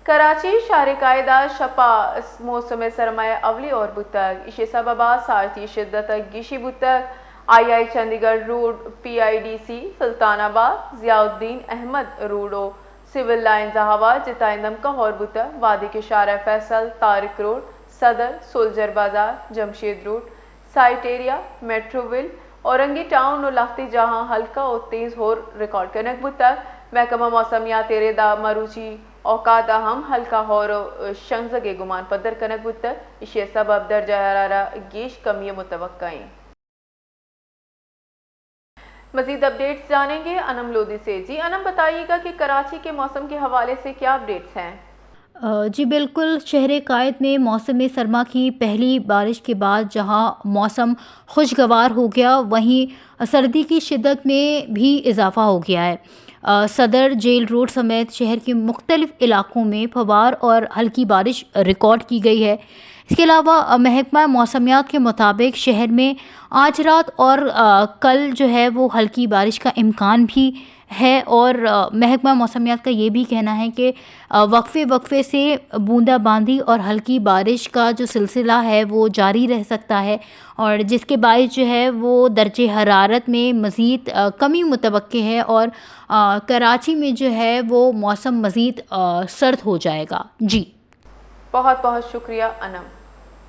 कराची शहर कायदा शपा मौसम सरमाया अवली और बुतक इशे सबबा सारती शिद्दत गिशी बुतक आई चंडीगढ़ रोड PIDC सुल्तानाबाद जियाउद्दीन अहमद रोडो सिविल लाइन जहाबाद जिताइंदम का और बुतक वादी के शारा फैसल तारिक रोड सदर सोल्जर बाजार Jamshed road site area Metroville Orangi town और लाफ्ती जहां हल्का और तेज हो रिकॉर्ड कनक बुतक महकमा मौसमियात तेरेदा मरूची औकात हम हल्का और शंजगे गुमान पदर कनक बुतर इशे सबब दर्जा हरारा गेश कमी मुतवक्काएं। मजीद अपडेट्स जानेंगे अनम लोधी से। जी अनम, बताइएगा कि कराची के मौसम के हवाले से क्या अपडेट्स हैं? जी बिल्कुल, शहर कायद में मौसम सरमा की पहली बारिश के बाद जहां मौसम खुशगवार हो गया, वहीं सर्दी की शिद्दत में भी इजाफ़ा हो गया है। सदर जेल रोड समेत शहर के मुख्तलिफ इलाकों में फवार और हल्की बारिश रिकॉर्ड की गई है। इसके अलावा महकमा मौसमियात के मुताबिक शहर में आज रात और कल जो है वो हल्की बारिश का इम्कान भी है और महकमा मौसमियात का ये भी कहना है कि वक्फे से बूंदाबांदी और हल्की बारिश का जो सिलसिला है वो जारी रह सकता है और जिसके बायस जो है वो दर्जे हरारत में मज़ीद कमी मुतवक्के है और कराची में जो है वो मौसम मज़ीद सर्द हो जाएगा। जी बहुत बहुत शुक्रिया अनम।